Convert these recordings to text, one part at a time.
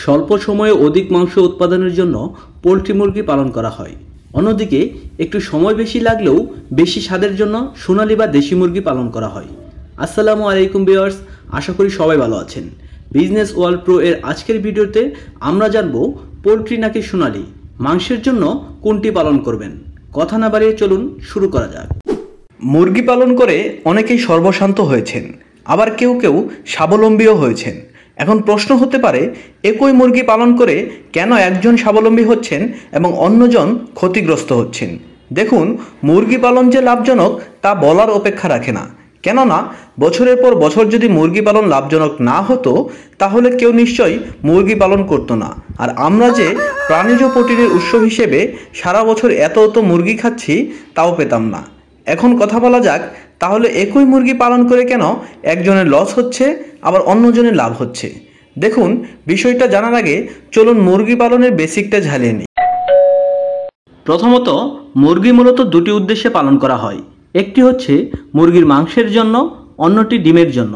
স্বল্প সময়ে অধিক মাংস উৎপাদনের জন্য পোলট্রি মুরগি পালন করা হয়। অন্যদিকে একটু সময় বেশি লাগলেও বেশি স্বাদের জন্য সোনালী বা দেশি মুরগি পালন করা হয়। আসসালামু আলাইকুম ভিউয়ার্স, আশা করি সবাই ভালো আছেন। বিজনেস ওয়ার্ল্ড প্রো এর আজকের ভিডিওতে আমরা জানব পোলট্রি নাকি সোনালী, মাংসের জন্য কোনটি পালন করবেন। কথা না বাড়িয়ে চলুন শুরু করা যাক। মুরগি পালন করে অনেকেই সর্বশান্ত হয়েছেন, আবার কেউ কেউ স্বাবলম্বীও হয়েছেন। এখন প্রশ্ন হতে পারে, একই মুরগি পালন করে কেন একজন স্বাবলম্বী হচ্ছেন এবং অন্যজন ক্ষতিগ্রস্ত হচ্ছেন। দেখুন, মুরগি পালন যে লাভজনক তা বলার অপেক্ষা রাখে না। কেননা বছরের পর বছর যদি মুরগি পালন লাভজনক না হতো তাহলে কেউ নিশ্চয়ই মুরগি পালন করতো না। আর আমরা যে প্রাণীজ প্রোটিনের উৎস হিসেবে সারা বছর এত মুরগি খাচ্ছি তাও পেতাম না। এখন কথা বলা যাক, তাহলে একই মুরগি পালন করে কেন একজনের লস হচ্ছে আবার অন্যজনের লাভ হচ্ছে। দেখুন, বিষয়টা জানার আগে চলুন মুরগি পালনের বেসিকটা ঝালিয়ে নিই। প্রথমত, মুরগি মূলত দুটি উদ্দেশ্যে পালন করা হয়। একটি হচ্ছে মুরগির মাংসের জন্য, অন্যটি ডিমের জন্য।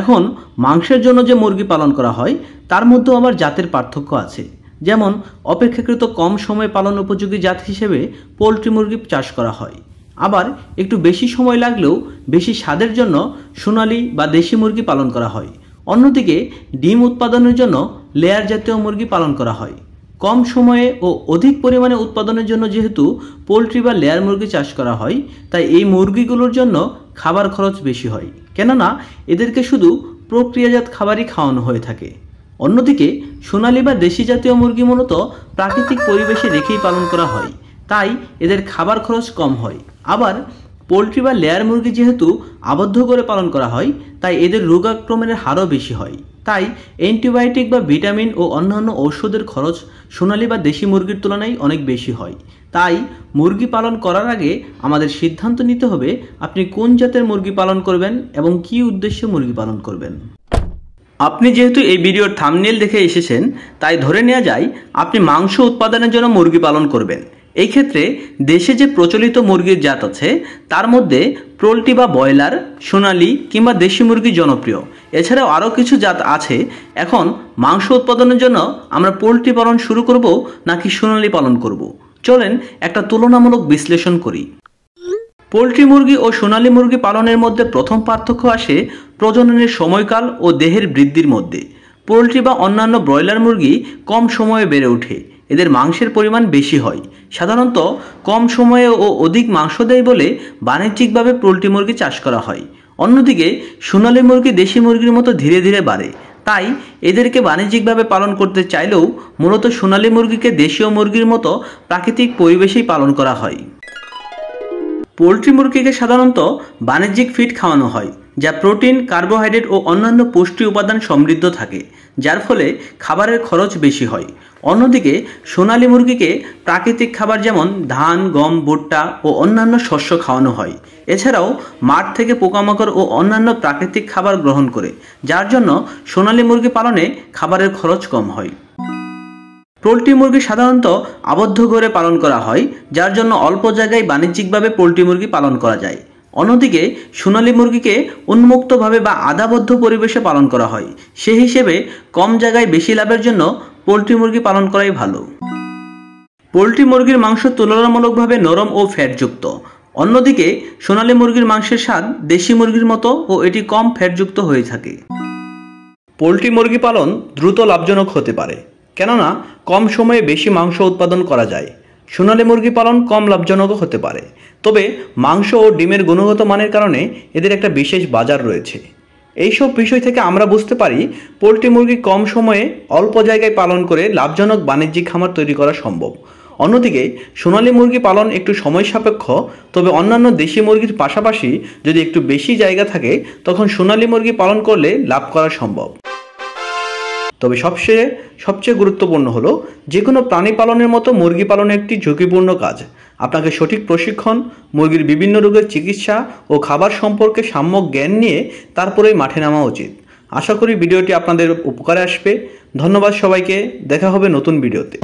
এখন মাংসের জন্য যে মুরগি পালন করা হয় তার মধ্যেও আবার জাতের পার্থক্য আছে। যেমন অপেক্ষাকৃত কম সময় পালন উপযোগী জাত হিসেবে পোলট্রি মুরগি চাষ করা হয়। আবার একটু বেশি সময় লাগলেও বেশি স্বাদের জন্য সোনালী বা দেশি মুরগি পালন করা হয়। অন্যদিকে ডিম উৎপাদনের জন্য লেয়ার জাতীয় মুরগি পালন করা হয়। কম সময়ে ও অধিক পরিমাণে উৎপাদনের জন্য যেহেতু পোলট্রি বা লেয়ার মুরগি চাষ করা হয়, তাই এই মুরগিগুলোর জন্য খাবার খরচ বেশি হয়, কেননা এদেরকে শুধু প্রক্রিয়াজাত খাবারই খাওয়ানো হয়ে থাকে। অন্যদিকে সোনালী বা দেশি জাতীয় মুরগি মূলত প্রাকৃতিক পরিবেশে রেখেই পালন করা হয়, তাই এদের খাবার খরচ কম হয়। আবার পোলট্রি বা লেয়ার মুরগি যেহেতু আবদ্ধ করে পালন করা হয়, তাই এদের রোগ আক্রমণের হারও বেশি হয়। তাই অ্যান্টিবায়োটিক বা ভিটামিন ও অন্যান্য ঔষধের খরচ সোনালী বা দেশি মুরগির তুলনায় অনেক বেশি হয়। তাই মুরগি পালন করার আগে আমাদের সিদ্ধান্ত নিতে হবে আপনি কোন জাতের মুরগি পালন করবেন এবং কী উদ্দেশ্যে মুরগি পালন করবেন। আপনি যেহেতু এই ভিডিওর থাম্বনেল দেখে এসেছেন, তাই ধরে নেওয়া যায় আপনি মাংস উৎপাদনের জন্য মুরগি পালন করবেন। এই ক্ষেত্রে দেশে যে প্রচলিত মুরগির জাত আছে তার মধ্যে পোলট্রি বা ব্রয়লার, সোনালী কিংবা দেশি মুরগি জনপ্রিয়। এছাড়াও আরও কিছু জাত আছে। এখন মাংস উৎপাদনের জন্য আমরা পোলট্রি পালন শুরু করব নাকি সোনালী পালন করব, চলেন একটা তুলনামূলক বিশ্লেষণ করি। পোলট্রি মুরগি ও সোনালী মুরগি পালনের মধ্যে প্রথম পার্থক্য আসে প্রজননের সময়কাল ও দেহের বৃদ্ধির মধ্যে। পোলট্রি বা অন্যান্য ব্রয়লার মুরগি কম সময়ে বেড়ে ওঠে, এদের মাংসের পরিমাণ বেশি হয়। সাধারণত কম সময়ে ও অধিক মাংস দেয় বলে বাণিজ্যিকভাবে পোলট্রি মুরগি চাষ করা হয়। অন্যদিকে সোনালী মুরগি দেশি মুরগির মতো ধীরে ধীরে বাড়ে, তাই এদেরকে বাণিজ্যিকভাবে পালন করতে চাইলেও মূলত সোনালী মুরগিকে দেশীয় মুরগির মতো প্রাকৃতিক পরিবেশেই পালন করা হয়। পোলট্রি মুরগিকে সাধারণত বাণিজ্যিক ফিড খাওয়ানো হয়, যা প্রোটিন, কার্বোহাইড্রেট ও অন্যান্য পুষ্টি উপাদান সমৃদ্ধ থাকে, যার ফলে খাবারের খরচ বেশি হয়। অন্যদিকে সোনালী মুরগিকে প্রাকৃতিক খাবার যেমন ধান, গম, ভুট্টা ও অন্যান্য শস্য খাওয়ানো হয়। এছাড়াও মাঠ থেকে পোকামাকড় ও অন্যান্য প্রাকৃতিক খাবার গ্রহণ করে, যার জন্য সোনালী মুরগি পালনে খাবারের খরচ কম হয়। পোলট্রি মুরগি সাধারণত আবদ্ধ ঘরে পালন করা হয়, যার জন্য অল্প জায়গায় বাণিজ্যিকভাবে পোলট্রি মুরগি পালন করা যায়। অন্যদিকে সোনালী মুরগিকে উন্মুক্তভাবে বা আধাবদ্ধ পরিবেশে পালন করা হয়। সে হিসেবে কম জায়গায় বেশি লাভের জন্য পোলট্রি মুরগি পালন করাই ভালো। পোলট্রি মুরগির মাংস তুলনামূলকভাবে নরম ও ফ্যাটযুক্ত। অন্যদিকে সোনালী মুরগির মাংসের স্বাদ দেশি মুরগির মতো ও এটি কম ফ্যাটযুক্ত হয়ে থাকে। পোলট্রি মুরগি পালন দ্রুত লাভজনক হতে পারে, কেননা কম সময়ে বেশি মাংস উৎপাদন করা যায়। সোনালী মুরগি পালন কম লাভজনকও হতে পারে, তবে মাংস ও ডিমের গুণগত মানের কারণে এদের একটা বিশেষ বাজার রয়েছে। এইসব বিষয় থেকে আমরা বুঝতে পারি পোলট্রি মুরগি কম সময়ে অল্প জায়গায় পালন করে লাভজনক বাণিজ্যিক খামার তৈরি করা সম্ভব। অন্যদিকে সোনালী মুরগি পালন একটু সময় সাপেক্ষ, তবে অন্যান্য দেশি মুরগির পাশাপাশি যদি একটু বেশি জায়গা থাকে তখন সোনালী মুরগি পালন করলে লাভ করা সম্ভব। তবে সবচেয়ে গুরুত্বপূর্ণ হলো, যে কোনো প্রাণী পালনের মতো মুরগি পালন একটি ঝুঁকিপূর্ণ কাজ। আপনাকে সঠিক প্রশিক্ষণ, মুরগির বিভিন্ন রোগের চিকিৎসা ও খাবার সম্পর্কে সম্যক জ্ঞান নিয়ে তারপরেই মাঠে নামা উচিত। আশা করি ভিডিওটি আপনাদের উপকারে আসবে। ধন্যবাদ সবাইকে, দেখা হবে নতুন ভিডিওতে।